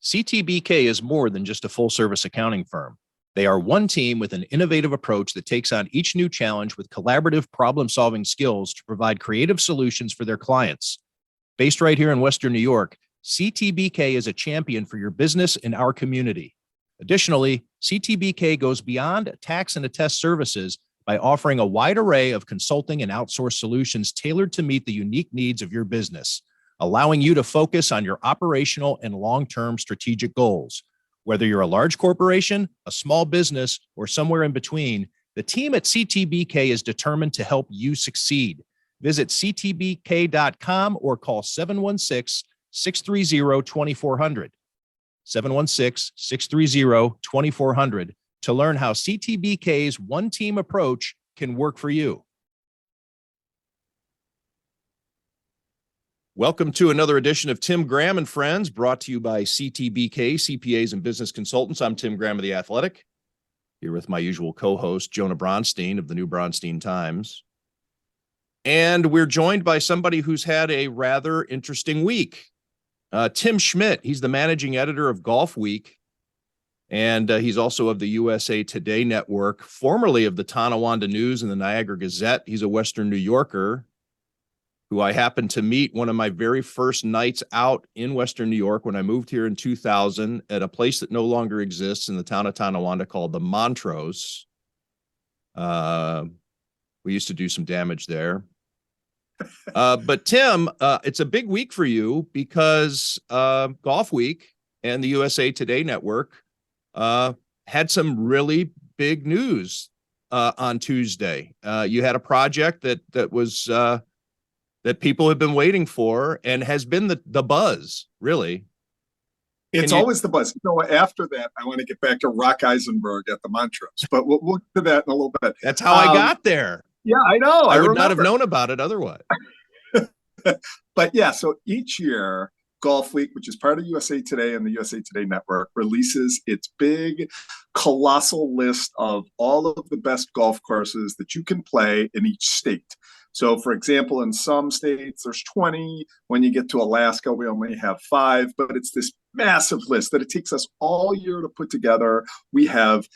CTBK is more than just a full-service accounting firm. They are one team with an innovative approach that takes on each new challenge with collaborative problem-solving skills to provide creative solutions for their clients. Based right here in Western New York, CTBK is a champion for your business in our community. Additionally, CTBK goes beyond tax and attest services by offering a wide array of consulting and outsourced solutions tailored to meet the unique needs of your business, allowing you to focus on your operational and long-term strategic goals. Whether you're a large corporation, a small business, or somewhere in between, the team at CTBK is determined to help you succeed. Visit ctbk.com or call 716-630-2400. 716-630-2400 to learn how CTBK's one-team approach can work for you. Welcome to another edition of Tim Graham and Friends, brought to you by CTBK, CPAs and Business Consultants. I'm Tim Graham of The Athletic, here with my usual co-host, Jonah Bronstein of the New Bronstein Times. And we're joined by somebody who's had a rather interesting week. Tim Schmitt, he's the managing editor of Golfweek, and he's also of the USA Today Network, formerly of the Tonawanda News and the Niagara Gazette. He's a Western New Yorker who I happened to meet one of my very first nights out in Western New York when I moved here in 2000 at a place that no longer exists in the town of Tonawanda called the Montrose. We used to do some damage there. But Tim, it's a big week for you because Golfweek and the USA Today Network had some really big news on Tuesday. You had a project that was that people have been waiting for and has been the buzz, really. It's always the buzz. You know, after that, I want to get back to Rock Eisenberg at the Montrose, but we'll get to that in a little bit. That's how I got there. Yeah, I know. I would not have known about it otherwise. But yeah, so each year, Golfweek, which is part of USA Today and the USA Today Network, releases its big, colossal list of all of the best golf courses that you can play in each state. So, for example, in some states, there's 20. When you get to Alaska, we only have 5. But it's this massive list that it takes us all year to put together. We have,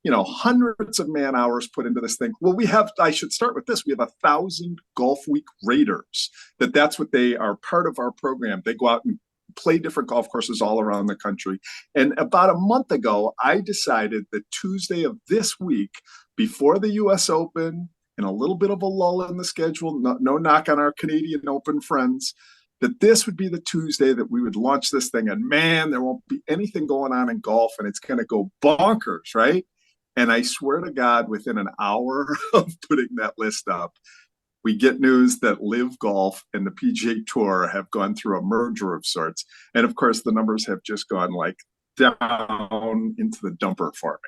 hundreds of man hours put into this thing. Well, I should start with this. We have 1,000 Golfweek Raiders. That's what they are, part of our program. They go out and play different golf courses all around the country. And about a month ago, I decided that Tuesday of this week, before the U.S. Open, and a little bit of a lull in the schedule, no knock on our Canadian Open friends, that this would be the Tuesday that we would launch this thing. And man, there won't be anything going on in golf and it's going to go bonkers, right? And I swear to God, within an hour of putting that list up, we get news that LIV Golf and the PGA Tour have gone through a merger of sorts. And of course, the numbers have just gone like down into the dumper for me.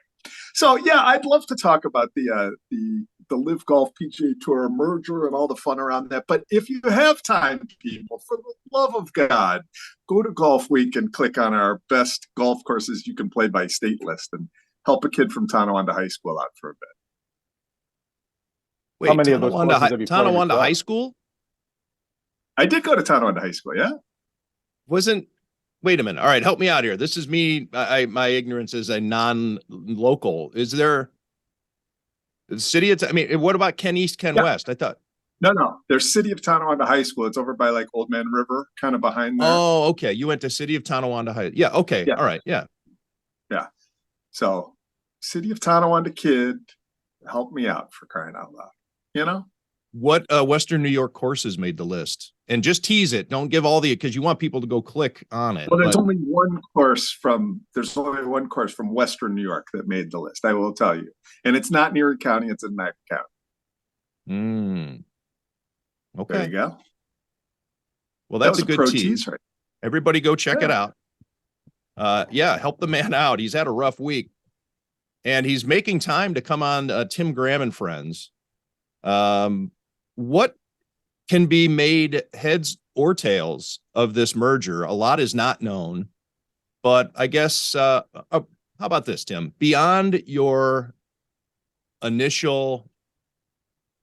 So yeah, I'd love to talk about the LIV Golf PGA Tour merger and all the fun around that. But if you have time, people, for the love of God, go to Golfweek and click on our best golf courses you can play by state list and help a kid from Tonawanda High School out for a bit. Wait, how many of those courses have you played? Tonawanda High School? I did go to Tonawanda High School, yeah. Wait a minute. All right, help me out here. This is me. My ignorance is a non-local. Is there the city? What about Ken East, Ken West? I thought. No. There's City of Tonawanda High School. It's over by like Old Man River, kind of behind there. Oh, okay. You went to City of Tonawanda High. Yeah. Okay. Yeah. All right. Yeah. Yeah. So, City of Tonawanda kid, help me out, for crying out loud. What Western Western New York courses made the list? And just tease it. Don't give all because you want people to go click on it. Well, there's only one course from Western New York that made the list, I will tell you. And it's not in Erie County, it's in Mack County. Okay. There you go. Well, that's a good tease. Right? Everybody go check it out. Help the man out. He's had a rough week. And he's making time to come on Tim Graham and Friends. What can be made heads or tails of this merger? A lot is not known, but I guess, how about this, Tim? Beyond your initial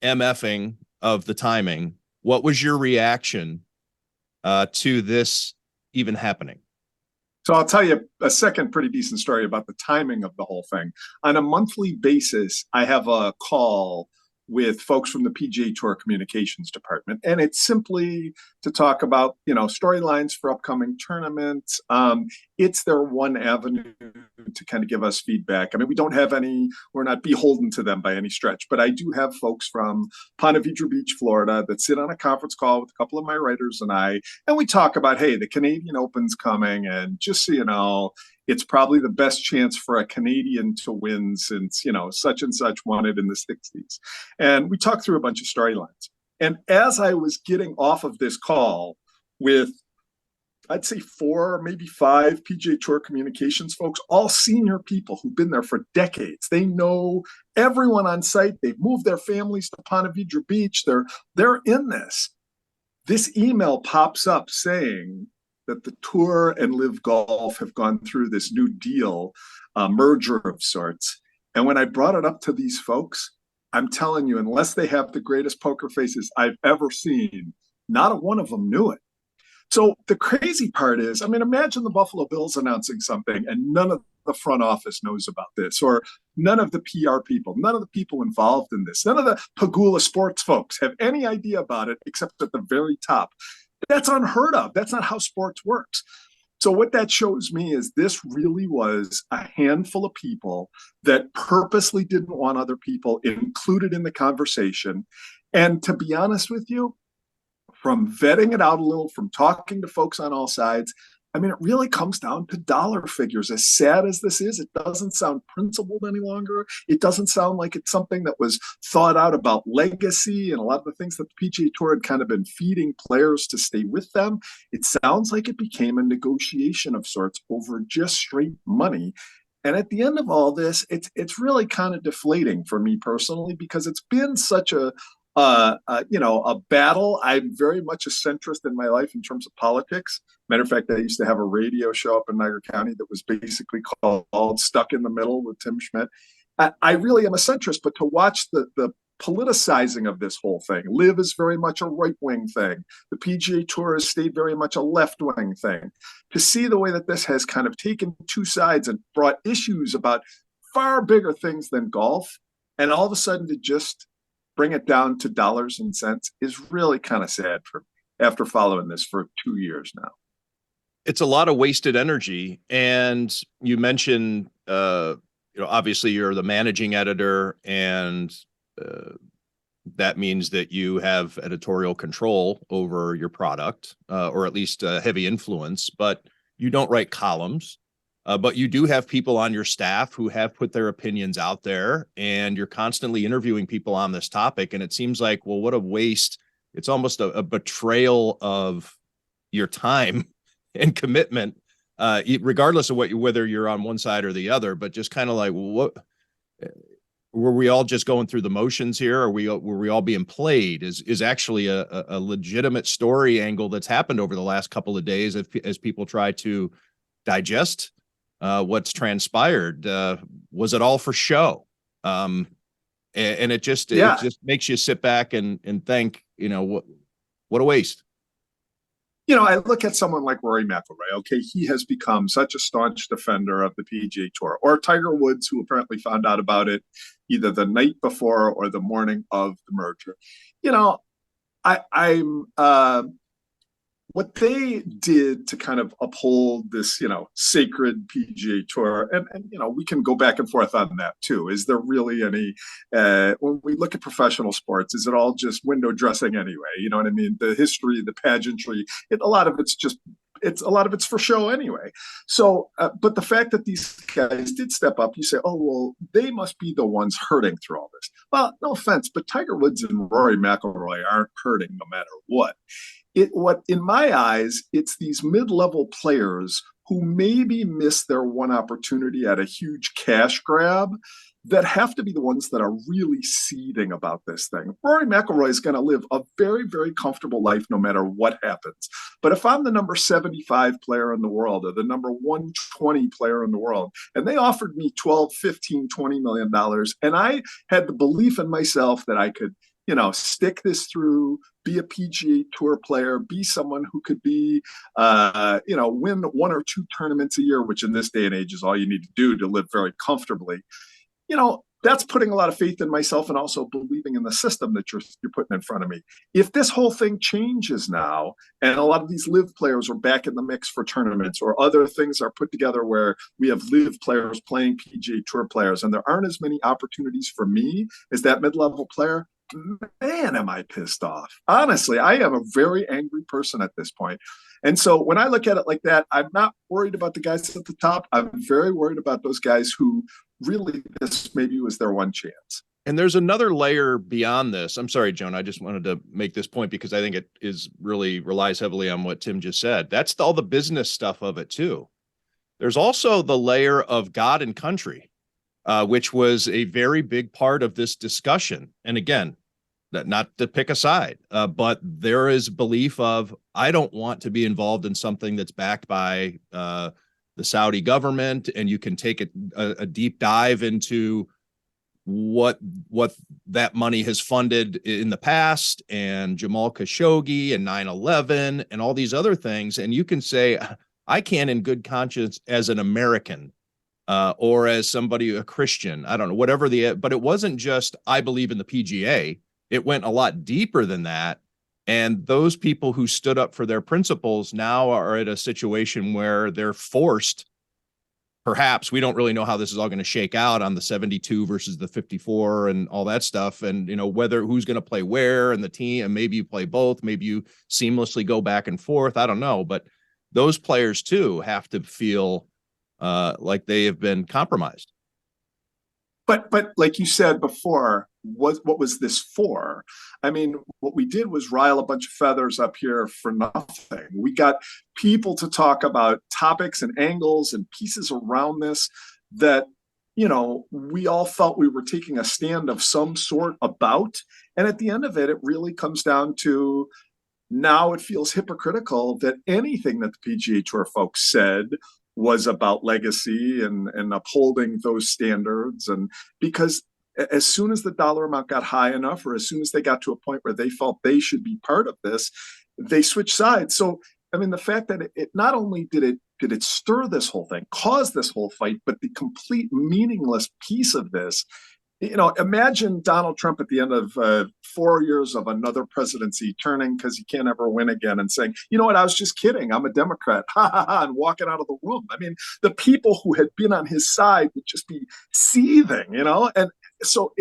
MFing of the timing, what was your reaction to this even happening? So I'll tell you a second pretty decent story about the timing of the whole thing. On a monthly basis, I have a call with folks from the PGA Tour Communications Department, and it's simply to talk about storylines for upcoming tournaments. It's their one avenue to kind of give us feedback. I mean, we don't have any; we're not beholden to them by any stretch. But I do have folks from Ponte Vedra Beach, Florida, that sit on a conference call with a couple of my writers and we talk about, hey, the Canadian Open's coming, and just so you know, it's probably the best chance for a Canadian to win since, such and such won it in the 60s. And we talked through a bunch of storylines. And as I was getting off of this call with, I'd say 4, maybe 5 PGA Tour communications folks, all senior people who've been there for decades. They know everyone on site. They've moved their families to Ponte Vedra Beach. They're in this. This email pops up saying that the Tour and LIV Golf have gone through this new deal, merger of sorts. And when I brought it up to these folks, I'm telling you, unless they have the greatest poker faces I've ever seen, not a one of them knew it. So the crazy part is, I mean, imagine the Buffalo Bills announcing something and none of the front office knows about this, or none of the PR people, none of the people involved in this, none of the Pagula sports folks have any idea about it except at the very top. That's unheard of. That's not how sports works. So what that shows me is this really was a handful of people that purposely didn't want other people included in the conversation. And to be honest with you, from vetting it out a little, from talking to folks on all sides, I mean, it really comes down to dollar figures. As sad as this is, it doesn't sound principled any longer. It doesn't sound like it's something that was thought out about legacy and a lot of the things that the PGA Tour had kind of been feeding players to stay with them. It sounds like it became a negotiation of sorts over just straight money. And at the end of all this, it's really kind of deflating for me personally, because it's been such a battle. I'm very much a centrist in my life in terms of politics. Matter of fact, I used to have a radio show up in Niagara County that was basically called Stuck in the Middle with Tim Schmitt. I really am a centrist, but to watch the politicizing of this whole thing, LIV is very much a right-wing thing. The PGA Tour has stayed very much a left-wing thing. To see the way that this has kind of taken two sides and brought issues about far bigger things than golf, and all of a sudden to just bring it down to dollars and cents is really kind of sad for me after following this for 2 years now. It's a lot of wasted energy. And you mentioned, obviously you're the managing editor, and that means that you have editorial control over your product, or at least a heavy influence, but you don't write columns. But you do have people on your staff who have put their opinions out there, and you're constantly interviewing people on this topic. And it seems like, well, what a waste. It's almost a betrayal of your time and commitment, regardless of whether you're on one side or the other, but just kind of like, what were we all just going through the motions here? Were we all being played? Is actually a legitimate story angle that's happened over the last couple of days as people try to digest what's transpired. Was it all for show? And it just makes you sit back and think, what a waste. I look at someone like Rory McIlroy. Okay, he has become such a staunch defender of the PGA Tour, or Tiger Woods, who apparently found out about it either the night before or the morning of the merger. What they did to kind of uphold this, sacred PGA Tour, and we can go back and forth on that too. Is there really any, when we look at professional sports, is it all just window dressing anyway? You know what I mean? The history, the pageantry, a lot of it's for show anyway. So, but the fact that these guys did step up, you say, oh, well, they must be the ones hurting through all this. Well, no offense, but Tiger Woods and Rory McIlroy aren't hurting no matter what. In my eyes, it's these mid-level players who maybe miss their one opportunity at a huge cash grab that have to be the ones that are really seething about this thing. Rory McIlroy is going to live a very, very comfortable life no matter what happens. But if I'm the number 75 player in the world, or the number 120 player in the world, and they offered me $12, $15, $20 million, and I had the belief in myself that I could stick this through, be a PGA Tour player, be someone who could be, win one or two tournaments a year, which in this day and age is all you need to do to live very comfortably. That's putting a lot of faith in myself and also believing in the system that you're putting in front of me. If this whole thing changes now, and a lot of these LIV players are back in the mix for tournaments, or other things are put together where we have LIV players playing PGA Tour players, and there aren't as many opportunities for me as that mid-level player, man, am I pissed off. Honestly, I am a very angry person at this point. And so when I look at it like that, I'm not worried about the guys at the top. I'm very worried about those guys who really this maybe was their one chance. And there's another layer beyond this. I'm sorry, Joan, I just wanted to make this point because I think it relies heavily on what Tim just said. That's all the business stuff of it too. There's also the layer of God and country, which was a very big part of this discussion. And again, not to pick a side, but there is belief of, I don't want to be involved in something that's backed by the Saudi government, and you can take a deep dive into what that money has funded in the past, and Jamal Khashoggi and 9/11 and all these other things. And you can say, I can in good conscience as an American or as somebody, a Christian, I don't know, whatever but it wasn't just, I believe in the PGA. It went a lot deeper than that. And those people who stood up for their principles now are at a situation where they're forced, perhaps, we don't really know how this is all going to shake out on the 72 versus the 54 and all that stuff. And, whether who's going to play where and the team, and maybe you play both, maybe you seamlessly go back and forth. I don't know. But those players too have to feel like they have been compromised. But like you said before, what was this for? I mean, what we did was rile a bunch of feathers up here for nothing. We got people to talk about topics and angles and pieces around this that, we all felt we were taking a stand of some sort about. And at the end of it, it really comes down to, now it feels hypocritical that anything that the PGA Tour folks said was about legacy and upholding those standards. And because as soon as the dollar amount got high enough, or as soon as they got to a point where they felt they should be part of this, they switched sides. So, I mean, the fact that it not only did it stir this whole thing, cause this whole fight, but the complete meaningless piece of this, imagine Donald Trump at the end of 4 years of another presidency turning because he can't ever win again and saying, you know what, I was just kidding, I'm a Democrat, ha ha ha, and walking out of the room. I mean, the people who had been on his side would just be seething, and so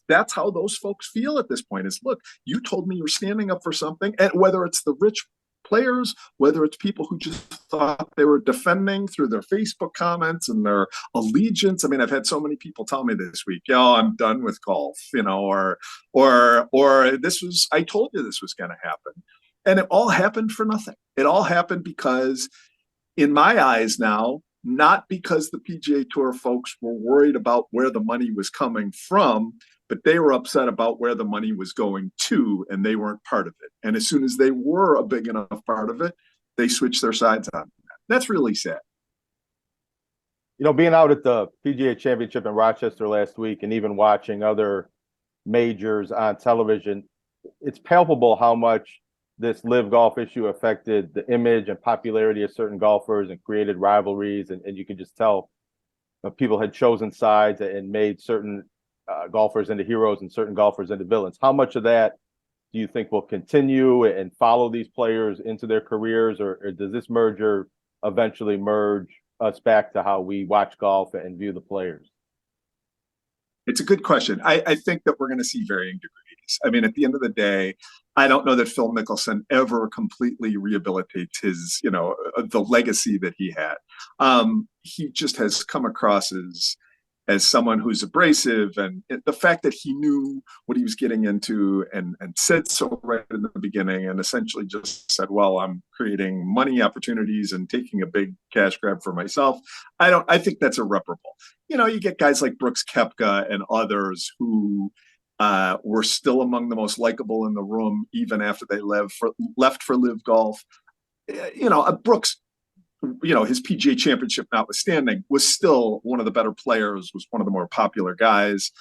that's how those folks feel at this point is, look, you told me you're standing up for something, and whether it's the rich players, whether it's people who just thought they were defending through their Facebook comments and their allegiance. I mean, I've had so many people tell me this week, I'm done with golf, or this was, I told you this was going to happen. And it all happened for nothing. It all happened because, in my eyes now, not because the PGA Tour folks were worried about where the money was coming from, but they were upset about where the money was going to, and they weren't part of it. And as soon as they were a big enough part of it, they switched their sides on that. That's really sad. Being out at the PGA Championship in Rochester last week and even watching other majors on television, it's palpable how much this LIV golf issue affected the image and popularity of certain golfers and created rivalries. And you can just tell people had chosen sides and made certain golfers into heroes and certain golfers into villains. How much of that do you think will continue and follow these players into their careers, or does this merger eventually merge us back to how we watch golf and view the players? It's a good question. I think that we're going to see varying degrees. I mean, at the end of the day, I don't know that Phil Mickelson ever completely rehabilitates his, the legacy that he had. He just has come across as someone who's abrasive, and the fact that he knew what he was getting into and said so right in the beginning, and essentially just said, well, I'm creating money opportunities and taking a big cash grab for myself. I think that's irreparable. You get guys like Brooks Koepka and others who were still among the most likable in the room, even after they left for LIV Golf. Brooks, his PGA Championship notwithstanding, was still one of the better players, was one of the more popular guys.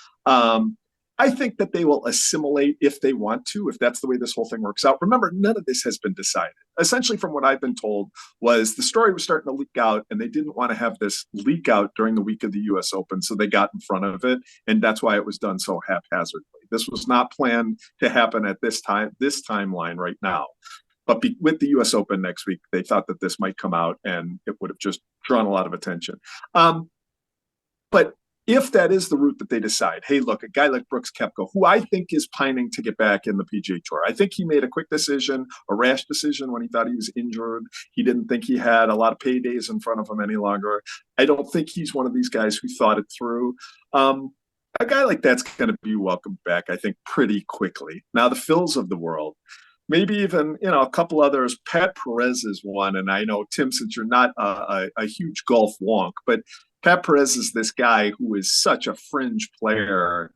I think that they will assimilate if they want to, if that's the way this whole thing works out. Remember, none of this has been decided. Essentially, from what I've been told, was the story was starting to leak out, and they didn't want to have this leak out during the week of the U.S. Open, so they got in front of it, and that's why it was done so haphazardly. This was not planned to happen at this timeline right now. But with the U.S. Open next week, they thought that this might come out, and it would have just drawn a lot of attention. But if that is the route that they decide, hey, look, a guy like Brooks Koepka, who I think is pining to get back in the PGA Tour. I think he made a quick decision, a rash decision when he thought he was injured. He didn't think he had a lot of paydays in front of him any longer. I don't think he's one of these guys who thought it through. A guy like that's going to be welcomed back, I think, pretty quickly. Now, the Phils of the world, maybe even, a couple others. Pat Perez is one, and I know, Tim, since you're not a huge golf wonk, but Pat Perez is this guy who is such a fringe player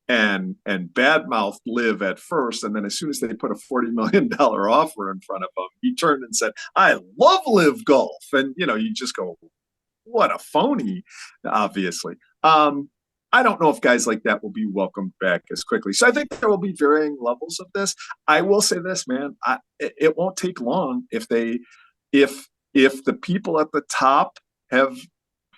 and badmouthed LIV at first, and then as soon as they put a $40 million offer in front of him, he turned and said, "I love LIV golf," and you just go, "What a phony!" Obviously, I don't know if guys like that will be welcomed back as quickly. So I think there will be varying levels of this. I will say this, man, it won't take long if the people at the top have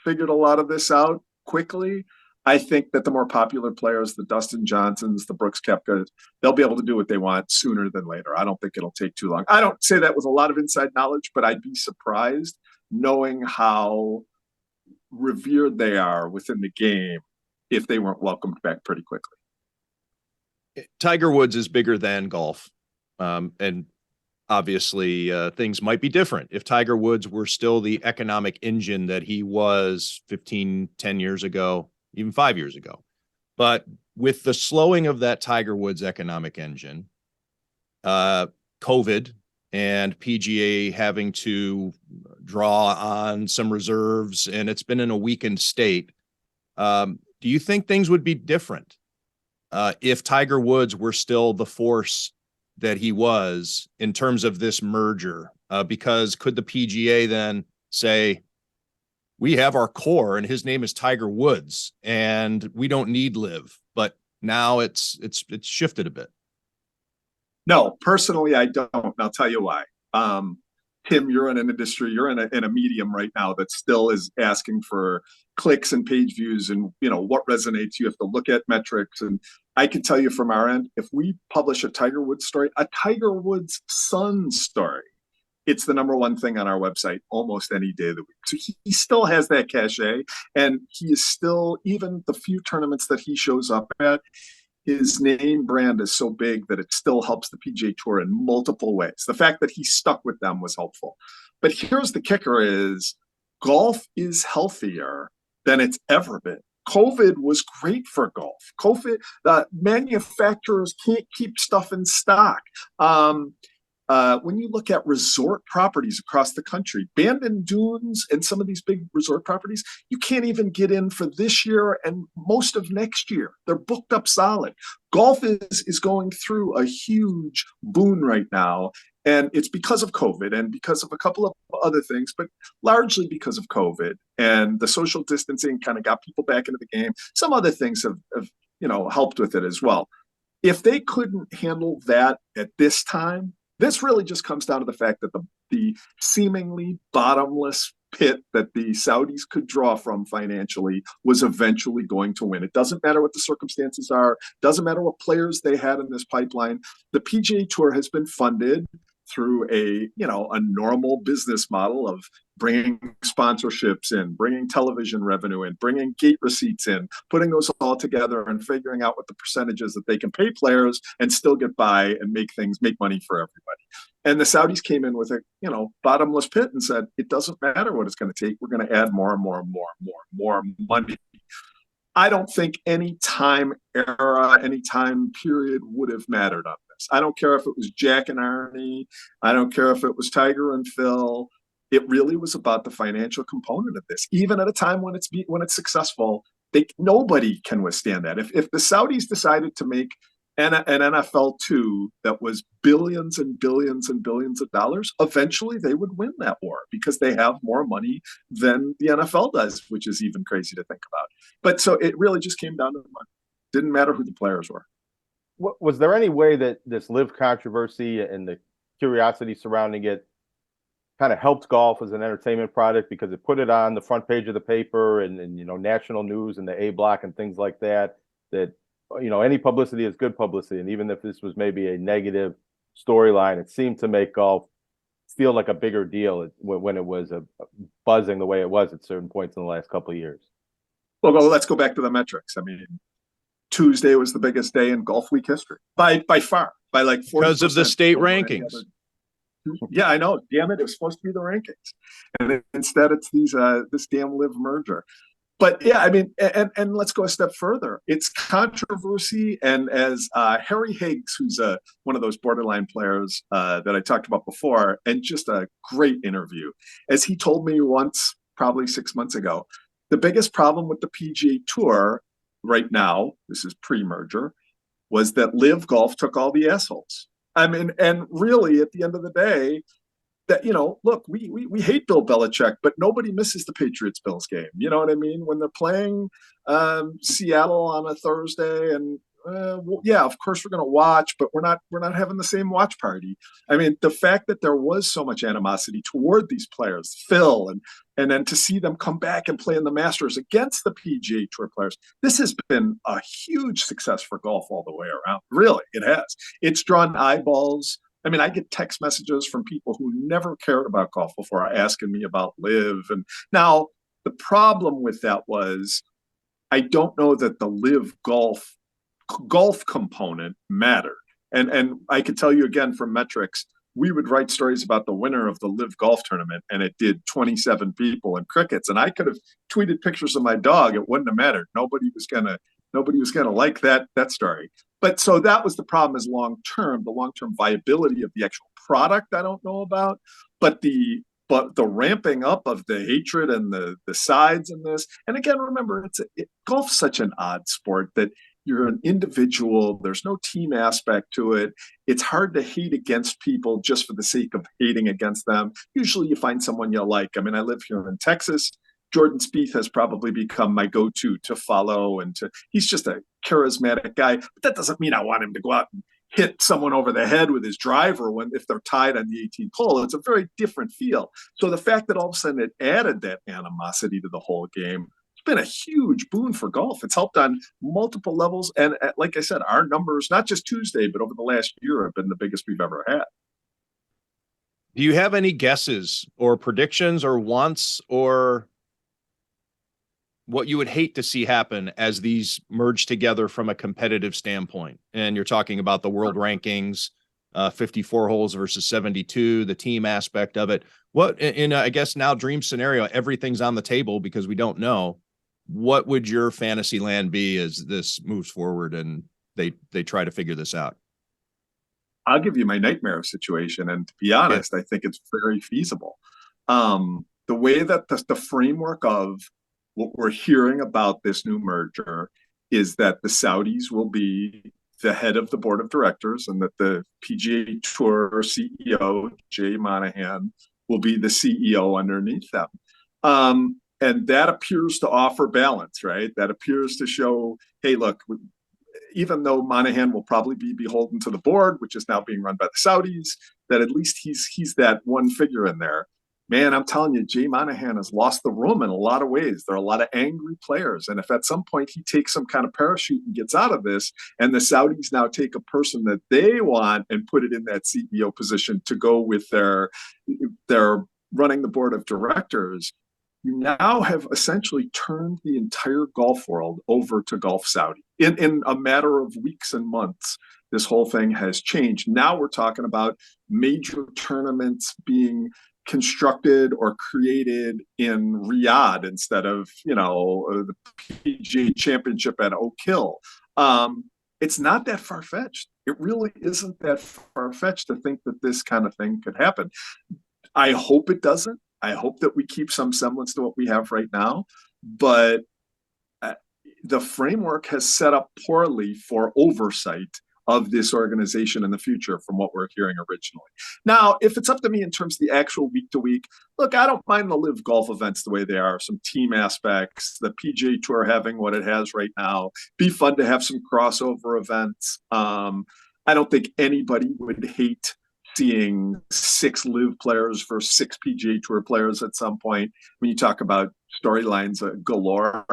figured a lot of this out quickly. I think that the more popular players, the Dustin Johnsons, the Brooks Koepkas, they'll be able to do what they want sooner than later. I don't think it'll take too long. I don't say that with a lot of inside knowledge, but I'd be surprised knowing how revered they are within the game if they weren't welcomed back pretty quickly. Tiger Woods is bigger than golf. And obviously, things might be different if Tiger Woods were still the economic engine that he was 10 years ago, even 5 years ago. But with the slowing of that Tiger Woods economic engine, COVID and PGA having to draw on some reserves, and it's been in a weakened state, do you think things would be different if Tiger Woods were still the force that he was in terms of this merger? Because could the PGA then say, we have our core and his name is Tiger Woods and we don't need LIV, but now it's shifted a bit? No, personally, I don't. And I'll tell you why. Tim, you're in an industry, you're in a medium right now that still is asking for clicks and page views and, what resonates. You have to look at metrics. And I can tell you from our end, if we publish a Tiger Woods story, a Tiger Woods son story, it's the number one thing on our website almost any day of the week. So he still has that cachet, and he is still, even the few tournaments that he shows up at, his name brand is so big that it still helps the PGA Tour in multiple ways. The fact that he stuck with them was helpful. But here's the kicker is golf is healthier than it's ever been. COVID was great for golf. COVID, manufacturers can't keep stuff in stock. When you look at resort properties across the country, Bandon Dunes and some of these big resort properties, you can't even get in for this year and most of next year. They're booked up solid. Golf is going through a huge boon right now, and it's because of COVID and because of a couple of other things, but largely because of COVID and the social distancing kind of got people back into the game. Some other things have helped with it as well. If they couldn't handle that at this time, this really just comes down to the fact that the seemingly bottomless pit that the Saudis could draw from financially was eventually going to win. It doesn't matter what the circumstances are. Doesn't matter what players they had in this pipeline. The PGA Tour has been funded through a normal business model of bringing sponsorships in, bringing television revenue in, bringing gate receipts in, putting those all together and figuring out what the percentages that they can pay players and still get by and make money for everybody. And the Saudis came in with a, bottomless pit and said, it doesn't matter what it's going to take. We're going to add more and more and more and more and more money. I don't think any time period would have mattered on this. I don't care if it was Jack and Arnie. I don't care if it was Tiger and Phil. It really was about the financial component of this. Even at a time when it's successful, nobody can withstand that. If the Saudis decided to make an NFL 2 that was billions and billions and billions of dollars, eventually they would win that war because they have more money than the NFL does, which is even crazy to think about. But so it really just came down to the money. Didn't matter who the players were. Was there any way that this LIV controversy and the curiosity surrounding it kind of helped golf as an entertainment product, because it put it on the front page of the paper and national news and the A block and things like that, any publicity is good publicity. And even if this was maybe a negative storyline, it seemed to make golf feel like a bigger deal when it was buzzing the way it was at certain points in the last couple of years. Well, let's go back to the metrics. I mean, Tuesday was the biggest day in Golfweek history by far, by like 40%. Because of the state rankings. Yeah, I know. Damn it. It was supposed to be the rankings. And instead it's this damn LIV merger. But yeah, I mean, and let's go a step further. It's controversy. And as Harry Higgs, who's one of those borderline players that I talked about before, and just a great interview, as he told me once, probably 6 months ago, the biggest problem with the PGA Tour right now, this is pre-merger, was that LIV Golf took all the assholes. I mean, and really, at the end of the day, that, look, we hate Bill Belichick, but nobody misses the Patriots-Bills game. You know what I mean? When they're playing Seattle on a Thursday, and yeah, of course we're going to watch, but we're not having the same watch party. I mean, the fact that there was so much animosity toward these players, Phil, and then to see them come back and play in the Masters against the PGA Tour players, this has been a huge success for golf all the way around. Really, it has. It's drawn eyeballs. I mean, I get text messages from people who never cared about golf before asking me about LIV. And now the problem with that was, I don't know that the LIV golf component mattered. And I could tell you again from metrics, we would write stories about the winner of the LIV golf tournament, and it did 27 people in crickets. And I could have tweeted pictures of my dog. It wouldn't have mattered. Nobody was gonna like that story. But so that was the problem, is the long-term viability of the actual product I don't know about. But the ramping up of the hatred and the sides in this. And again, remember, golf's such an odd sport that you're an individual. There's no team aspect to it. It's hard to hate against people just for the sake of hating against them. Usually you find someone you like. I mean, I live here in Texas. Jordan Spieth has probably become my go-to to follow, and he's just a charismatic guy. But that doesn't mean I want him to go out and hit someone over the head with his driver if they're tied on the 18th hole. It's a very different feel. So the fact that all of a sudden it added that animosity to the whole game, it's been a huge boon for golf. It's helped on multiple levels. And like I said, our numbers, not just Tuesday, but over the last year, have been the biggest we've ever had. Do you have any guesses or predictions or wants or what you would hate to see happen as these merge together from a competitive standpoint? And you're talking about the world rankings, 54 holes versus 72, the team aspect of it. What in I guess now dream scenario, everything's on the table because we don't know. What would your fantasy land be as this moves forward and they try to figure this out? I'll give you my nightmare situation. And to be honest, I think it's very feasible. The way that the framework of what we're hearing about this new merger is that the Saudis will be the head of the board of directors, and that the PGA Tour CEO, Jay Monahan, will be the CEO underneath them. And that appears to offer balance, right? That appears to show, hey, look, even though Monahan will probably be beholden to the board, which is now being run by the Saudis, that at least he's that one figure in there. Man, I'm telling you, Jay Monahan has lost the room in a lot of ways. There are a lot of angry players. And if at some point he takes some kind of parachute and gets out of this, and the Saudis now take a person that they want and put it in that CEO position to go with their running the board of directors, you now have essentially turned the entire golf world over to Golf Saudi. In a matter of weeks and months, this whole thing has changed. Now we're talking about major tournaments being constructed or created in Riyadh instead of, the PGA Championship at Oak Hill. It's not that far-fetched. It really isn't that far-fetched to think that this kind of thing could happen. I hope it doesn't. I hope that we keep some semblance to what we have right now, but the framework has set up poorly for oversight of this organization in the future from what we're hearing originally. Now, if it's up to me in terms of the actual week to week, look, I don't mind the LIV golf events the way they are, some team aspects, the PGA Tour having what it has right now. Be fun to have some crossover events. I don't think anybody would hate seeing 6 LIV players versus 6 PGA Tour players at some point when you talk about storylines galore.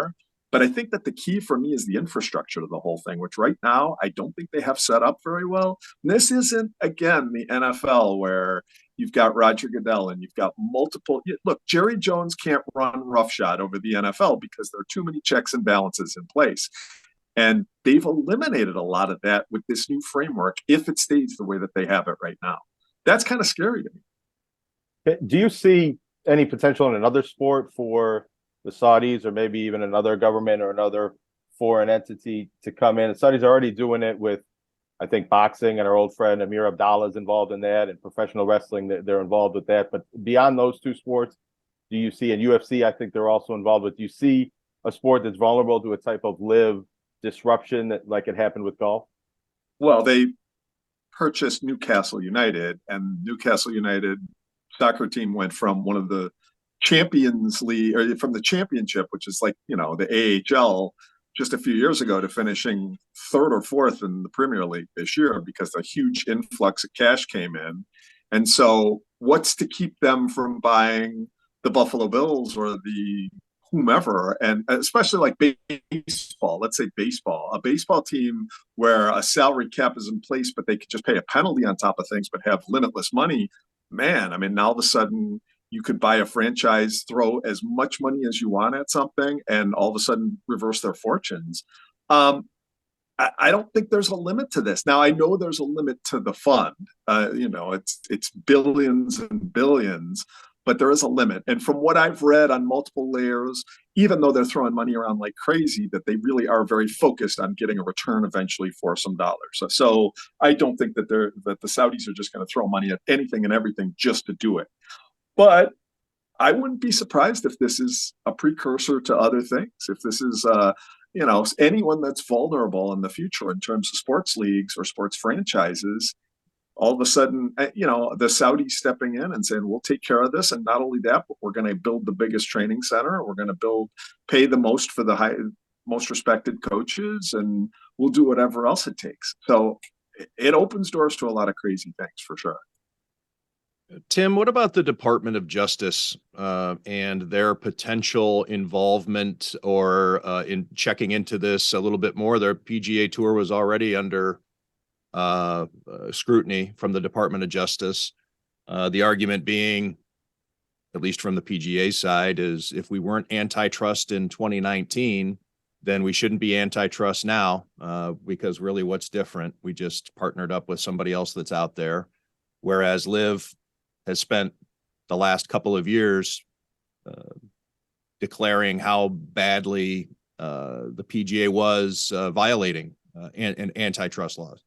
But I think that the key for me is the infrastructure of the whole thing, which right now I don't think they have set up very well. And this isn't, again, the NFL where you've got Roger Goodell and you've got multiple. Look, Jerry Jones can't run roughshod over the NFL because there are too many checks and balances in place. And they've eliminated a lot of that with this new framework if it stays the way that they have it right now. That's kind of scary to me. Do you see any potential in another sport for the Saudis or maybe even another government or another foreign entity to come in? The Saudis are already doing it with, I think, boxing, and our old friend Amir Abdallah is involved in that, and professional wrestling, they're involved with that. But beyond those two sports, do you see, and UFC, I think they're also involved with, do you see a sport that's vulnerable to a type of LIV disruption that like it happened with golf? Well, they purchased Newcastle United, and Newcastle United soccer team went from one of the Champions League, or from the championship, which is like, the AHL just a few years ago, to finishing 3rd or 4th in the Premier League this year because a huge influx of cash came in. And so what's to keep them from buying the Buffalo Bills or the whomever? And especially like baseball, let's say baseball, a baseball team where a salary cap is in place, but they could just pay a penalty on top of things, but have limitless money. Man, I mean, now all of a sudden you could buy a franchise, throw as much money as you want at something, and all of a sudden reverse their fortunes. I don't think there's a limit to this. Now, I know there's a limit to the fund. It's billions and billions, but there is a limit. And from what I've read on multiple layers, even though they're throwing money around like crazy, that they really are very focused on getting a return eventually for some dollars. So I don't think that the Saudis are just going to throw money at anything and everything just to do it. But I wouldn't be surprised if this is a precursor to other things. If this is, anyone that's vulnerable in the future in terms of sports leagues or sports franchises, all of a sudden, the Saudis stepping in and saying, we'll take care of this. And not only that, but we're going to build the biggest training center. We're going to pay the most for the most respected coaches, and we'll do whatever else it takes. So it opens doors to a lot of crazy things for sure. Tim, what about the Department of Justice and their potential involvement or in checking into this a little bit more? Their PGA Tour was already under scrutiny from the Department of Justice. The argument being, at least from the PGA side, is if we weren't antitrust in 2019, then we shouldn't be antitrust now, because really what's different? We just partnered up with somebody else that's out there, whereas LIV has spent the last couple of years declaring how badly the PGA was violating antitrust laws.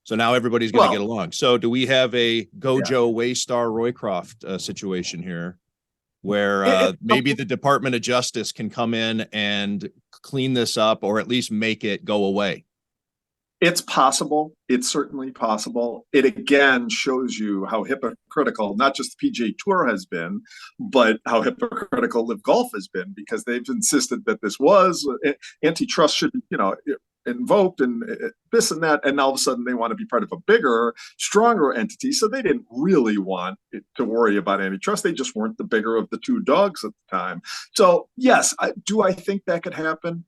So now everybody's going to get along. So do we have a Gojo Waystar Roycroft situation here where maybe the Department of Justice can come in and clean this up, or at least make it go away? It's possible. It's certainly possible. It again shows you how hypocritical not just the PGA Tour has been, but how hypocritical LIV Golf has been, because they've insisted that this was antitrust should, invoked and this and that, and all of a sudden they want to be part of a bigger, stronger entity. So they didn't really want to worry about antitrust. They just weren't the bigger of the two dogs at the time. So yes, do I think that could happen?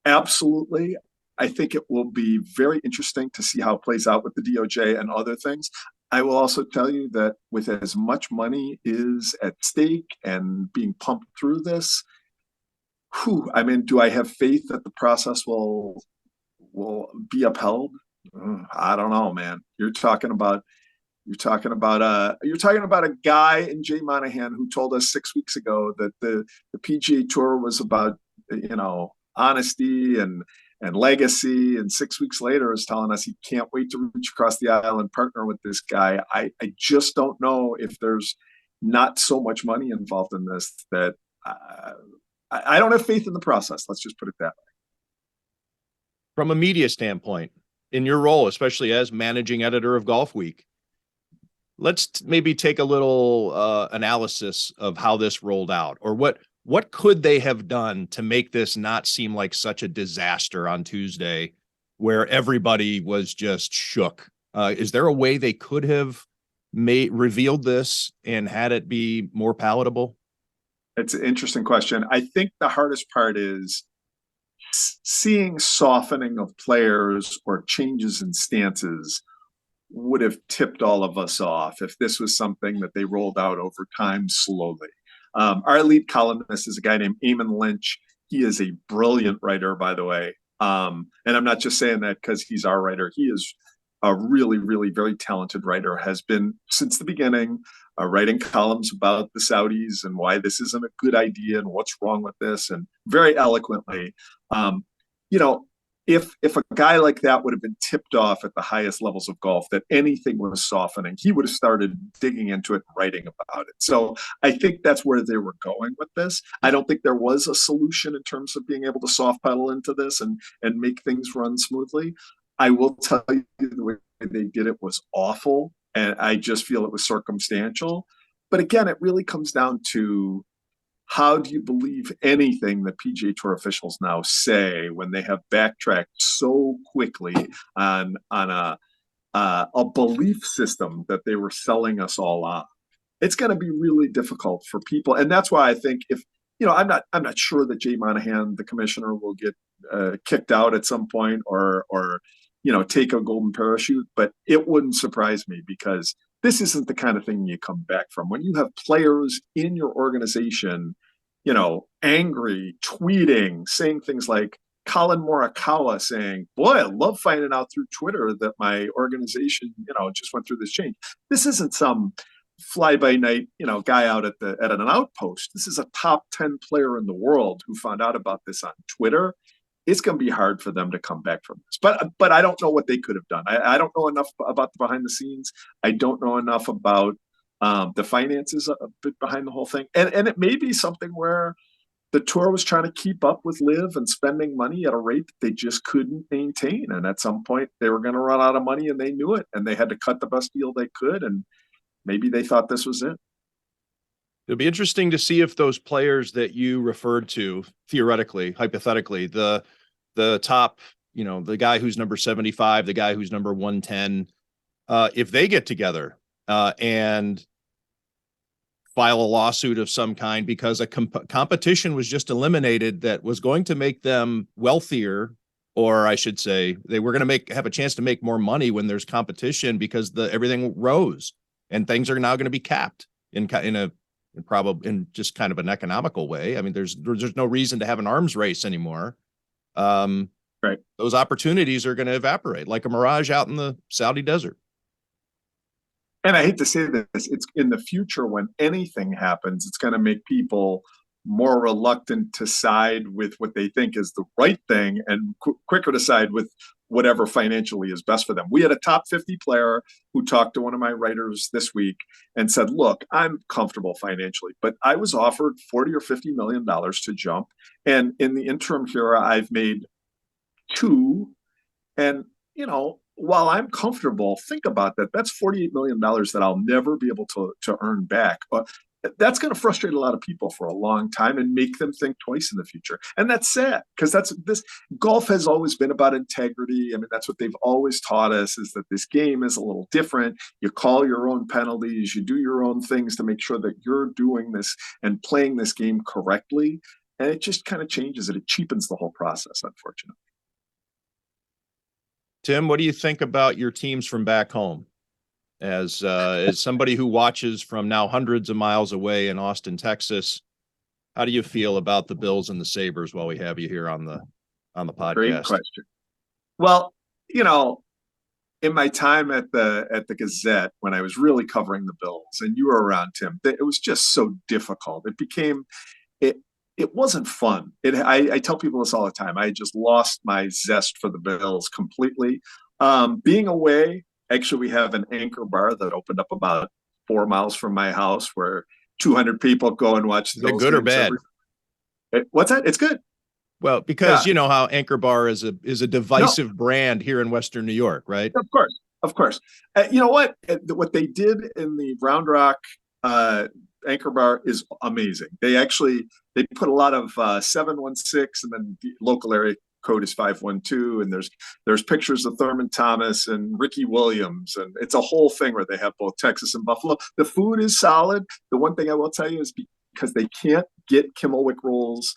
Absolutely. I think it will be very interesting to see how it plays out with the DOJ and other things. I will also tell you that with as much money is at stake and being pumped through this, do I have faith that the process will be upheld? I don't know, man. You're talking about a guy in Jay Monahan who told us 6 weeks ago that the PGA Tour was about honesty and legacy, and 6 weeks later is telling us he can't wait to reach across the aisle and partner with this guy. I just don't know if there's not so much money involved in this that I don't have faith in the process. Let's just put it that way. From a media standpoint, in your role, especially as managing editor of Golfweek, let's maybe take a little analysis of how this rolled out, or what could they have done to make this not seem like such a disaster on Tuesday where everybody was just shook. Is there a way they could have revealed this and had it be more palatable? It's an interesting question. I think the hardest part is seeing softening of players or changes in stances would have tipped all of us off if this was something that they rolled out over time slowly. Our lead columnist is a guy named Eamon Lynch. He is a brilliant writer, by the way. And I'm not just saying that because he's our writer. He is a really, really very talented writer, has been since the beginning, writing columns about the Saudis and why this isn't a good idea and what's wrong with this, and very eloquently. If a guy like that would have been tipped off at the highest levels of golf that anything was softening, he would have started digging into it and writing about it. So I think that's where they were going with this. I don't think there was a solution in terms of being able to soft pedal into this and make things run smoothly. I will tell you the way they did it was awful, and I just feel it was circumstantial. But again, it really comes down to, how do you believe anything the PGA Tour officials now say when they have backtracked so quickly on a belief system that they were selling us all on? It's going to be really difficult for people, and that's why I think I'm not sure that Jay Monahan, the commissioner, will get kicked out at some point or take a golden parachute, but it wouldn't surprise me, because this isn't the kind of thing you come back from. When you have players in your organization, angry, tweeting, saying things like Colin Morikawa saying, "Boy, I love finding out through Twitter that my organization, just went through this change." This isn't some fly-by-night, guy out at an outpost. This is a top 10 player in the world who found out about this on Twitter. It's going to be hard for them to come back from this. But I don't know what they could have done. I don't know enough about the behind the scenes. I don't know enough about the finances a bit behind the whole thing. And it may be something where the tour was trying to keep up with LIV and spending money at a rate that they just couldn't maintain. And at some point they were going to run out of money, and they knew it, and they had to cut the best deal they could. And maybe they thought this was it. It'll be interesting to see if those players that you referred to, theoretically, hypothetically, the top, the guy who's number 75, the guy who's number 110, if they get together and file a lawsuit of some kind because a competition was just eliminated that was going to make them wealthier, or I should say they were going to have a chance to make more money when there's competition, because everything rose and things are now going to be capped in just kind of an economical way. I mean, there's no reason to have an arms race anymore. Right. Those opportunities are going to evaporate like a mirage out in the Saudi desert. And I hate to say this, it's in the future when anything happens, it's going to make people more reluctant to side with what they think is the right thing, and quicker to side with whatever financially is best for them. We had a top 50 player who talked to one of my writers this week and said, "Look, I'm comfortable financially, but I was offered $40 or $50 million to jump. And in the interim here, I've made two. And, while I'm comfortable, think about that. That's $48 million that I'll never be able to earn back. That's going to frustrate a lot of people for a long time and make them think twice in the future. And that's sad, because golf has always been about integrity. I mean, that's what they've always taught us, is that this game is a little different. You call your own penalties, you do your own things to make sure that you're doing this and playing this game correctly. And it just kind of changes it. It cheapens the whole process, unfortunately. Tim, what do you think about your teams from back home? As somebody who watches from now hundreds of miles away in Austin, Texas, how do you feel about the Bills and the Sabres while we have you here on the podcast? Great question. Well, in my time at the Gazette, when I was really covering the Bills, and you were around, Tim, it was just so difficult. It wasn't fun. I tell people this all the time. I just lost my zest for the Bills completely. Being away, actually, we have an Anchor bar that opened up about 4 miles from my house where 200 people go and watch the Bills. Good or bad? What's that? It's good. Well, because Yeah. you know how Anchor Bar is a No, divisive brand here in Western New York, right? of course, of course. You know what? What they did in the Round Rock uh, Anchor Bar is amazing. They put a lot of 716, and then the local area code is 512, and there's pictures of Thurman Thomas and Ricky Williams, and it's a whole thing where they have both Texas and Buffalo. The food is solid. The one thing I will tell you is because they can't get Kimmelwick rolls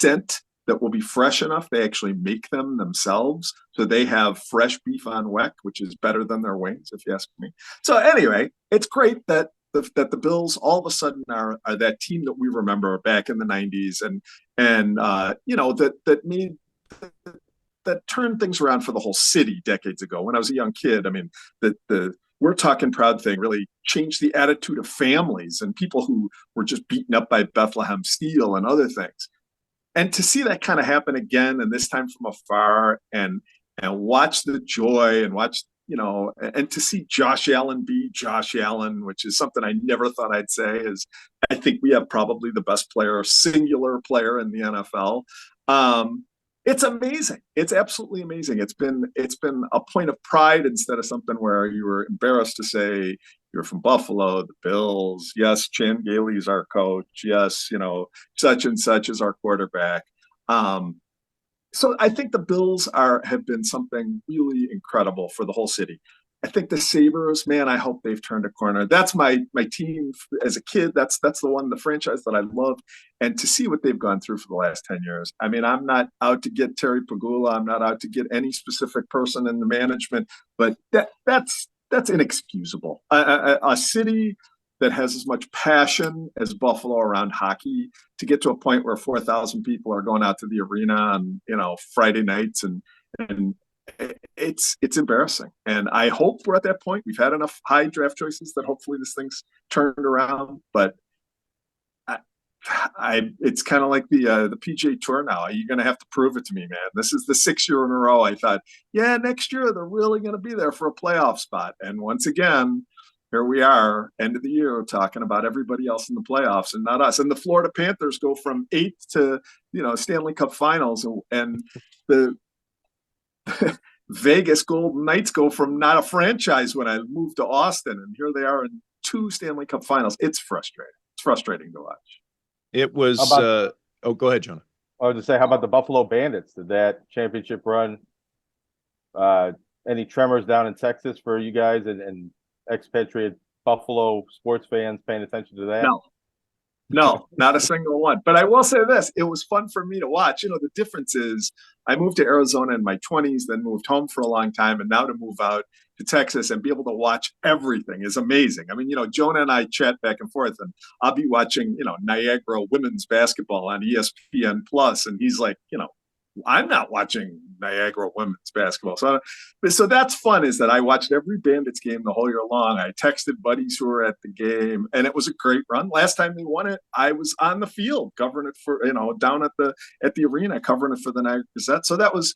sent that will be fresh enough, they actually make them themselves. So they have fresh beef on weck, which is better than their wings, if you ask me. So anyway, it's great that the Bills all of a sudden are that team that we remember back in the '90s, and you know that made that turned things around for the whole city decades ago. When I was a young kid, I mean, the We're Talking Proud thing really changed the attitude of families and people who were just beaten up by Bethlehem Steel and other things. And to see that kind of happen again, and this time from afar, and watch the joy, and watch, you know, and to see Josh Allen be Josh Allen, which is something I never thought I'd say, is I think we have probably the best player, singular player in the NFL. It's amazing. It's absolutely amazing. It's been a point of pride instead of something where you were embarrassed to say you're from Buffalo, the Bills. Yes, Chan Gailey is our coach. Yes, you know, such and such is our quarterback. So I think the Bills have been something really incredible for the whole city. I think the Sabres, man, I hope they've turned a corner. That's my team as a kid. That's the franchise that I love. And to see what they've gone through for the last 10 years. I mean, I'm not out to get Terry Pagula. I'm not out to get any specific person in the management, but that's inexcusable. A city that has as much passion as Buffalo around hockey, to get to a point where 4,000 people are going out to the arena on, you know, Friday nights, and it's embarrassing. And I hope we're at that point. We've had enough high draft choices that hopefully this thing's turned around. But it's kind of like the PGA Tour now. You're going to have to prove it to me, man. This is the 6th year in a row I thought, yeah, next year they're really going to be there for a playoff spot. And once again, here we are, end of the year, talking about everybody else in the playoffs and not us. And the Florida Panthers go from 8th to, you know, Stanley Cup Finals, and the Vegas Golden Knights go from not a franchise when I moved to Austin, and here they are in 2 Stanley Cup Finals. It's frustrating. It's frustrating to watch. It was. Oh, go ahead, Jonah. I was to say, how about the Buffalo Bandits? Did that championship run any tremors down in Texas for you guys and expatriate Buffalo sports fans paying attention to that? No, not a single one. But I will say this, it was fun for me to watch. You know, the difference is I moved to Arizona in my 20s, then moved home for a long time, and now to move out to Texas and be able to watch everything is amazing. I mean, you know, Jonah and I chat back and forth, and I'll be watching, you know, Niagara women's basketball on ESPN Plus, and he's like, you know, I'm not watching Niagara women's basketball. So that's fun, is that I watched every Bandits game the whole year long. I texted buddies who were at the game, and it was a great run. Last time they won it, I was on the field covering it for, you know, down at the arena covering it for the Niagara Gazette. So that was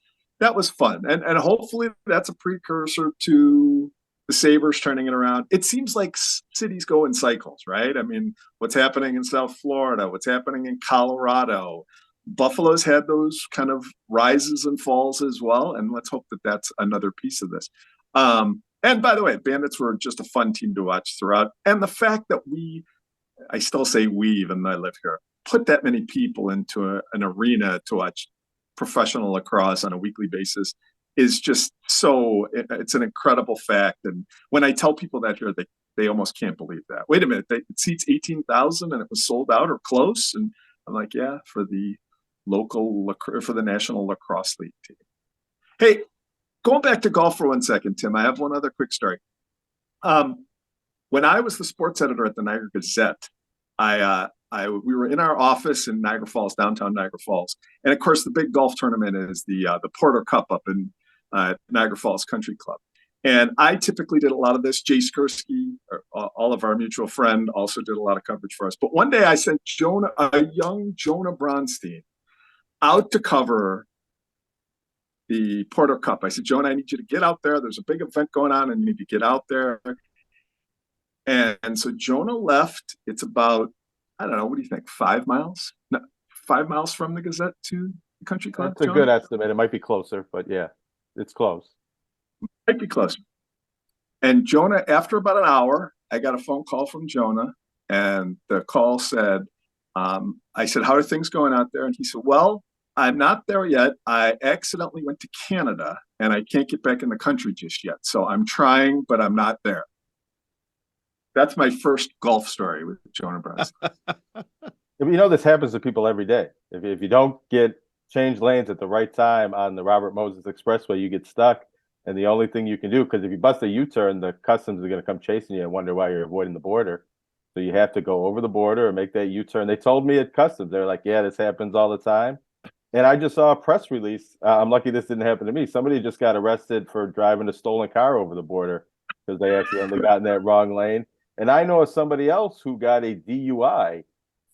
fun. And hopefully that's a precursor to the Sabres turning it around. It seems like cities go in cycles, right? I mean, what's happening in South Florida, what's happening in Colorado, Buffalo's had those kind of rises and falls as well, and let's hope that that's another piece of this. And by the way, Bandits were just a fun team to watch throughout. And the fact that I still say we, even though I live here, put that many people into an arena to watch professional lacrosse on a weekly basis is just it's an incredible fact. And when I tell people that here, they almost can't believe that. Wait a minute, it seats 18,000 and it was sold out or close? And I'm like, yeah, for the National Lacrosse League team. Hey, going back to golf for 1 second, Tim, I have one other quick story. When I was the sports editor at the Niagara Gazette, we were in our office in Niagara Falls, downtown Niagara Falls, and of course the big golf tournament is the Porter Cup up in Niagara Falls Country Club. And I typically did a lot of this. Jay Skursky, all of our mutual friend, also did a lot of coverage for us. But one day I sent a young Jonah Bronstein, out to cover the Porter Cup. I said, Jonah, I need you to get out there. There's a big event going on and you need to get out there. And so Jonah left. It's about, I don't know, what do you think, 5 miles? No, 5 miles from the Gazette to Country Club? That's a good estimate. It might be closer, but yeah, it's close. Might be closer. And Jonah, after about an hour, I got a phone call from Jonah, and the call said, I said, how are things going out there? And he said, well, I'm not there yet. I accidentally went to Canada, and I can't get back in the country just yet. So I'm trying, but I'm not there. That's my first golf story with Jonah Brunson. This happens to people every day. If you don't get change lanes at the right time on the Robert Moses Expressway, you get stuck. And the only thing you can do, because if you bust a U-turn, the customs are going to come chasing you and wonder why you're avoiding the border. So you have to go over the border and make that U-turn. They told me at customs, they're like, yeah, this happens all the time. And I just saw a press release. I'm lucky this didn't happen to me. Somebody just got arrested for driving a stolen car over the border because they accidentally got in that wrong lane. And I know of somebody else who got a DUI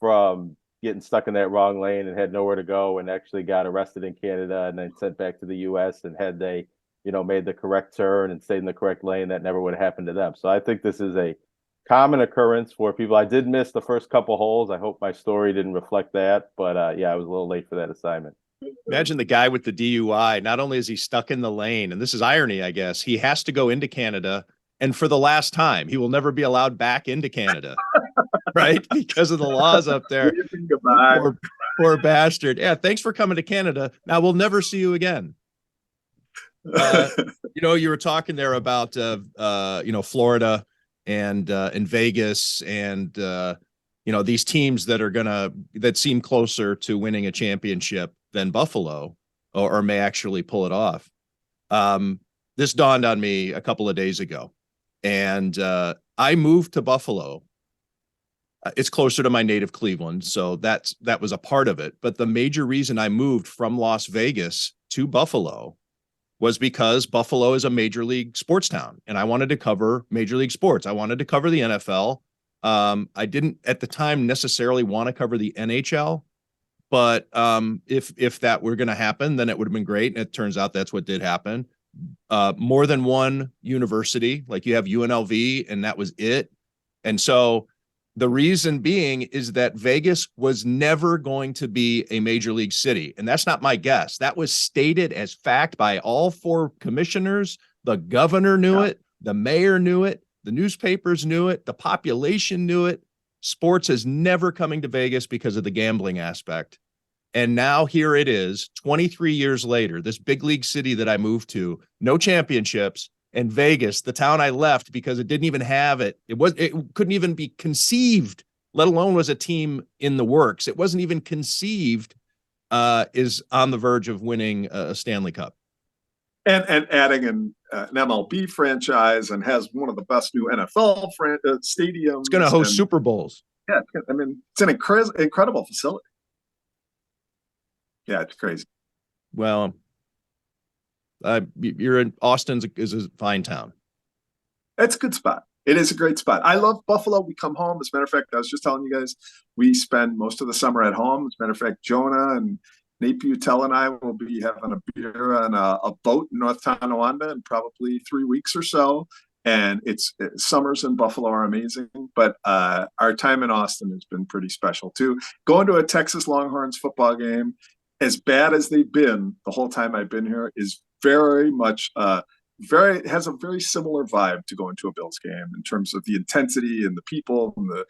from getting stuck in that wrong lane and had nowhere to go, and actually got arrested in Canada and then sent back to the US. And had they made the correct turn and stayed in the correct lane, that never would have happened to them. So I think this is a common occurrence for people. I did miss the first couple holes. I hope my story didn't reflect that, but yeah, I was a little late for that assignment. Imagine the guy with the DUI. Not only is he stuck in the lane, and this is irony, I guess, he has to go into Canada, and for the last time, he will never be allowed back into Canada, right? Because of the laws up there. Poor bastard. Yeah, thanks for coming to Canada. Now we'll never see you again. You were talking there about Florida and Vegas and these teams that seem closer to winning a championship than Buffalo or may actually pull it off. This dawned on me a couple of days ago, and I moved to Buffalo. It's closer to my native Cleveland, so that was a part of it. But the major reason I moved from Las Vegas to Buffalo was because Buffalo is a major league sports town, and I wanted to cover major league sports. I wanted to cover the NFL. I didn't at the time necessarily want to cover the NHL, but if that were going to happen, then it would have been great. And it turns out that's what did happen. More than one university, like you have UNLV, and that was it. And so the reason being is that Vegas was never going to be a major league city. And that's not my guess. That was stated as fact by all four commissioners. The governor knew it. The mayor knew it. The newspapers knew it. The population knew it. Sports is never coming to Vegas because of the gambling aspect. And now here it is, 23 years later, this big league city that I moved to, no championships. And Vegas, the town I left because it didn't even have it. It couldn't even be conceived, let alone was a team in the works. It wasn't even conceived, is on the verge of winning a Stanley Cup. And adding an MLB franchise, and has one of the best new NFL stadiums. It's going to host Super Bowls. Yeah, I mean, it's an incredible facility. Yeah, it's crazy. Well, you're in Austin is a fine town. It's a good spot. It is a great spot. I love Buffalo. We come home. As a matter of fact, I was just telling you guys, we spend most of the summer at home. As a matter of fact, Jonah and Nate Butel and I will be having a beer on a boat in North Tonawanda in probably 3 weeks or so. And summers in Buffalo are amazing, but our time in Austin has been pretty special too. Going to a Texas Longhorns football game, as bad as they've been the whole time I've been here, is very much has a very similar vibe to going to a Bills game in terms of the intensity and the people and the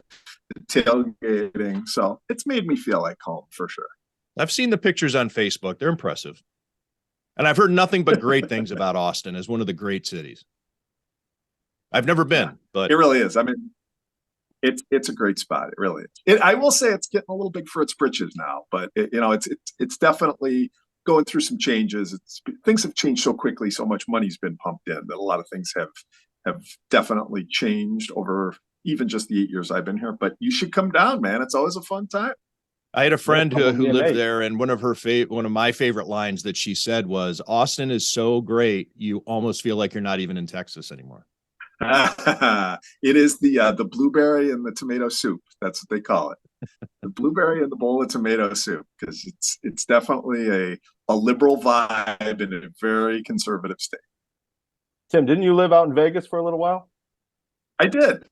tailgating. So it's made me feel like home for sure. I've seen the pictures on Facebook. They're impressive. And I've heard nothing but great things about Austin as one of the great cities. I've never been, but it really is. I mean, it's a great spot. It really is. I will say it's getting a little big for its britches now, but it's definitely going through some changes. Things have changed so quickly. So much money's been pumped in that a lot of things have definitely changed over even just the 8 years I've been here. But you should come down, man. It's always a fun time. I had a friend who lived there, and one of my favorite lines that she said was, "Austin is so great, you almost feel like you're not even in Texas anymore." It is the blueberry and the tomato soup. That's what they call it. The blueberry and the bowl of tomato soup, because it's definitely a liberal vibe in a very conservative state. Tim, didn't you live out in Vegas for a little while? I did.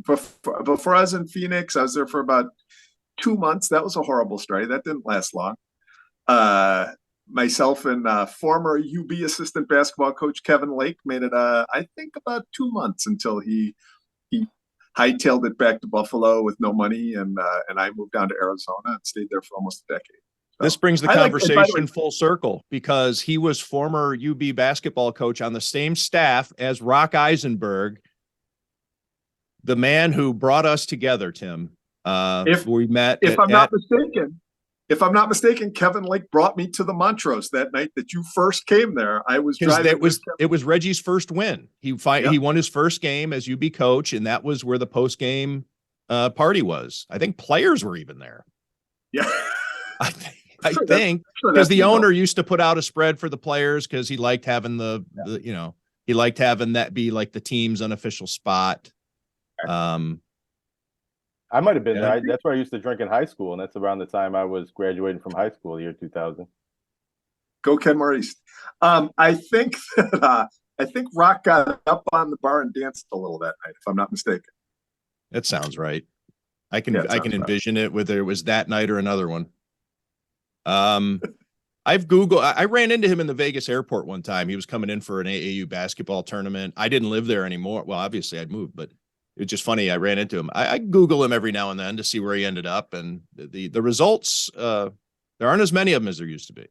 Before I was in Phoenix, I was there for about 2 months. That was a horrible story. That didn't last long. Myself and former UB assistant basketball coach Kevin Lake made it, I think, about 2 months until he hightailed it back to Buffalo with no money, and I moved down to Arizona and stayed there for almost a decade. So, this brings the by conversation way, full circle, because he was former UB basketball coach on the same staff as Rock Eisenberg, the man who brought us together, Tim. We met. If I'm not mistaken, Kevin Lake brought me to the Montrose that night that you first came there. I was driving. It was Reggie's first win. He won his first game as UB coach, and that was where the post game party was. I think players were even there. Yeah, I think because the owner used to put out a spread for the players because he liked having he liked having that be like the team's unofficial spot. I might have been there. That's where I used to drink in high school, and that's around the time I was graduating from high school, the year 2000. Go Ken Maurice. I think Rock got up on the bar and danced a little that night, if I'm not mistaken. That sounds right. I can envision it, whether it was that night or another one. I ran into him in the Vegas airport one time. He was coming in for an AAU basketball tournament. I didn't live there anymore. Well, obviously I'd moved, but it was just funny. I ran into him. I Google him every now and then to see where he ended up, and the results, there aren't as many of them as there used to be.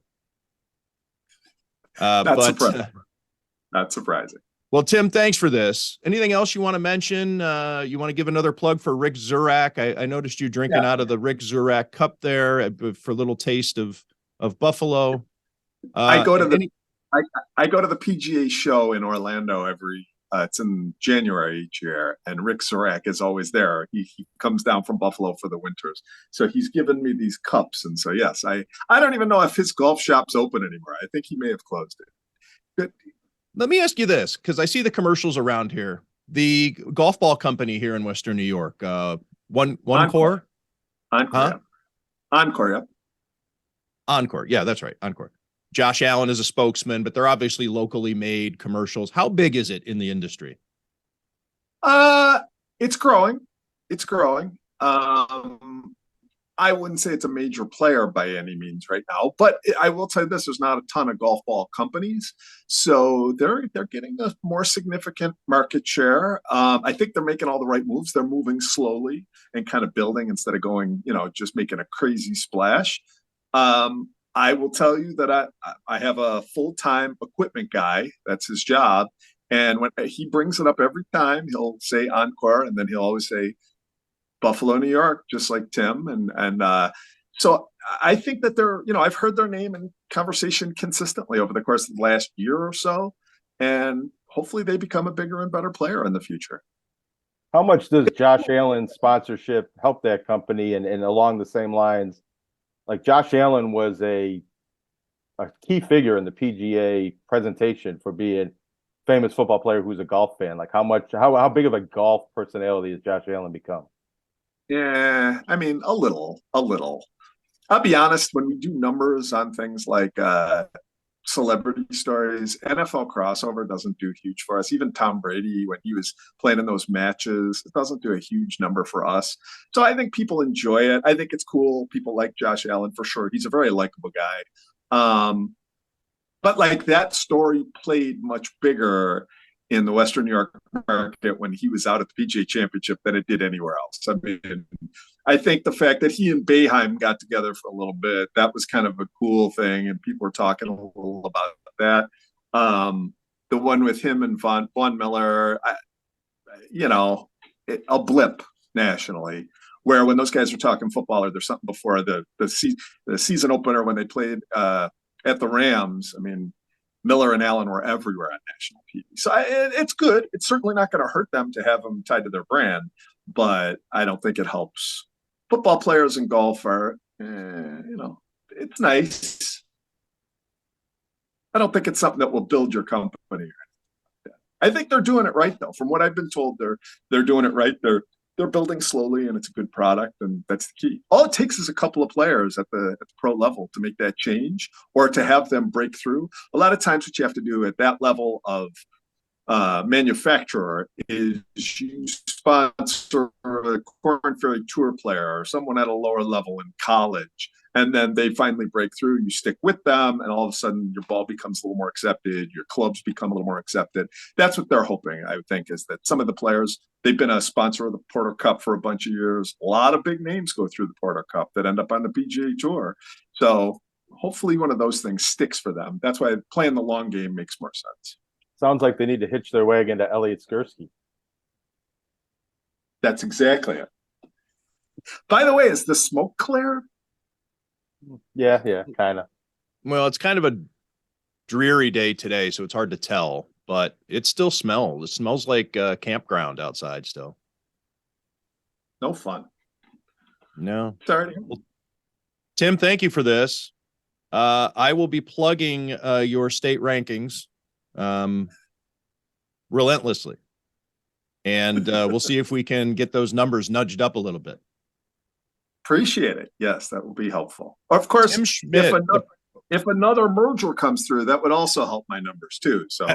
Not surprising. Well, Tim, thanks for this. Anything else you want to mention? You want to give another plug for Rick Zurak? I noticed you drinking out of the Rick Zurak cup there for a little taste of Buffalo. I go to the PGA show in Orlando it's in January each year, and Rick Zurak is always there. He comes down from Buffalo for the winters, so he's given me these cups, and so yes, I don't even know if his golf shop's open anymore. I think he may have closed it. Good. Let me ask you this, because I see the commercials around here. The golf ball company here in Western New York, Encore? Encore. Encore. Yeah, that's right. Encore. Josh Allen is a spokesman, but they're obviously locally made commercials. How big is it in the industry? It's growing. I wouldn't say it's a major player by any means right now, but I will tell you this: there's not a ton of golf ball companies, so they're getting a more significant market share. I think they're making all the right moves. They're moving slowly and kind of building instead of going, just making a crazy splash. I will tell you that I have a full-time equipment guy. That's his job. And when he brings it up every time, he'll say Encore, and then he'll always say Buffalo, New York, just like Tim. And so I think that I've heard their name in conversation consistently over the course of the last year or so. And hopefully they become a bigger and better player in the future. How much does Josh Allen's sponsorship help that company? And along the same lines, like Josh Allen was a key figure in the PGA presentation for being a famous football player who's a golf fan. Like how big of a golf personality has Josh Allen become? Yeah, I mean, a little. I'll be honest, when we do numbers on things like celebrity stories, NFL crossover doesn't do huge for us. Even Tom Brady, when he was playing in those matches, it doesn't do a huge number for us. So I think people enjoy it. I think it's cool. People like Josh Allen for sure. He's a very likable guy. But like that story played much bigger in the Western New York market when he was out at the PGA Championship than it did anywhere else. I mean, I think the fact that he and Boeheim got together for a little bit, that was kind of a cool thing, and people were talking a little about that. The one with him and Von Miller, a blip nationally, where when those guys are talking football, or there's something before the season opener when they played at the Rams. I mean, Miller and Allen were everywhere on national TV. So it's good. It's certainly not going to hurt them to have them tied to their brand, but I don't think it helps. Football players and golf are, it's nice. I don't think it's something that will build your company. I think they're doing it right, though. From what I've been told, they're doing it right. They're building slowly, and it's a good product, and that's the key. All it takes is a couple of players at the pro level to make that change, or to have them break through. A lot of times what you have to do at that level of manufacturer is you sponsor a Corn Ferry Tour player or someone at a lower level in college, And then they finally break through, you stick with them, and all of a sudden your ball becomes a little more accepted, your clubs become a little more accepted. That's what they're hoping, I would think, is that some of the players, they've been a sponsor of the Porter Cup for a bunch of years. A lot of big names go through the Porter Cup that end up on the PGA Tour. So hopefully one of those things sticks for them. That's why playing the long game makes more sense. Sounds like they need to hitch their wagon to Elliot Skursky. That's exactly it. By the way, is the smoke clear? Yeah, kind of. Well, it's kind of a dreary day today, so it's hard to tell, but it still smells. It smells like a campground outside still. No fun. No. Sorry. Well, Tim, thank you for this. I will be plugging your state rankings relentlessly. And we'll see if we can get those numbers nudged up a little bit. Appreciate it. Yes, that will be helpful. Of course, Tim Schmitt, if another merger comes through, that would also help my numbers too. So,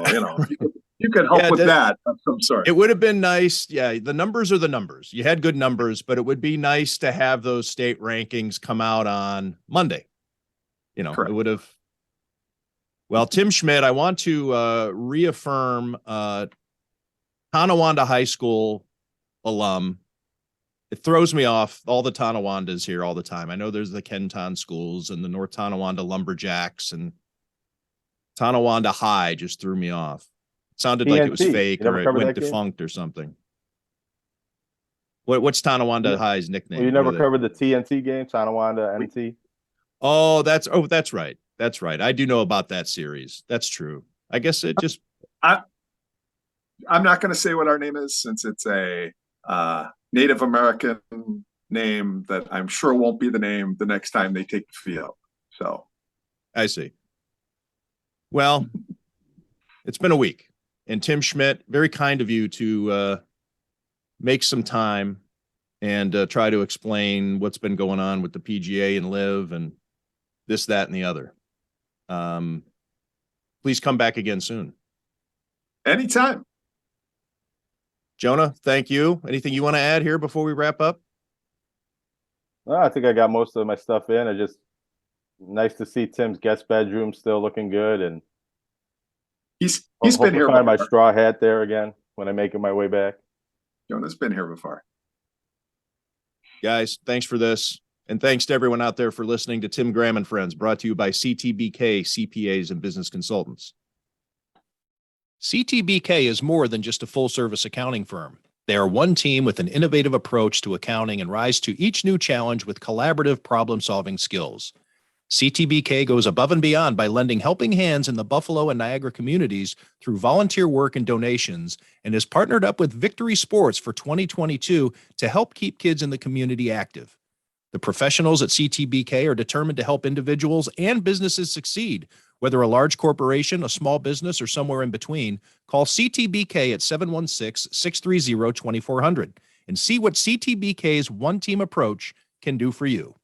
you could help with that of some sort. It would have been nice. Yeah, the numbers are the numbers. You had good numbers, but it would be nice to have those state rankings come out on Monday. Correct. It would have. Well, Tim Schmitt, I want to reaffirm Tonawanda High School alum. It throws me off. All the Tonawandas here all the time. I know there's the Kenton schools and the North Tonawanda Lumberjacks, and Tonawanda High just threw me off. It sounded like it was fake or it went defunct or something. What's Tonawanda High's nickname? Well, you never covered the TNT game, Tonawanda NT? Oh, that's right. That's right. I do know about that series. That's true. I guess it just. I'm not going to say what our name is since it's a Native American name that I'm sure won't be the name the next time they take the field. So I see. Well, it's been a week, and Tim Schmitt, very kind of you to make some time and try to explain what's been going on with the PGA and LIV and this, that, and the other. Please come back again soon. Anytime. Jonah, thank you. Anything you want to add here before we wrap up? Well, I think I got most of my stuff in. It's just nice to see Tim's guest bedroom still looking good, and he's been here. Find my straw hat there again when I'm making my way back. Jonah's been here before. Guys, thanks for this. And thanks to everyone out there for listening to Tim Graham and Friends, brought to you by CTBK, CPAs and Business Consultants. CTBK is more than just a full-service accounting firm. They are one team with an innovative approach to accounting and rise to each new challenge with collaborative problem-solving skills. CTBK goes above and beyond by lending helping hands in the Buffalo and Niagara communities through volunteer work and donations, and is partnered up with Victory Sports for 2022 to help keep kids in the community active. The professionals at CTBK are determined to help individuals and businesses succeed. Whether a large corporation, a small business, or somewhere in between, call CTBK at 716-630-2400 and see what CTBK's one-team approach can do for you.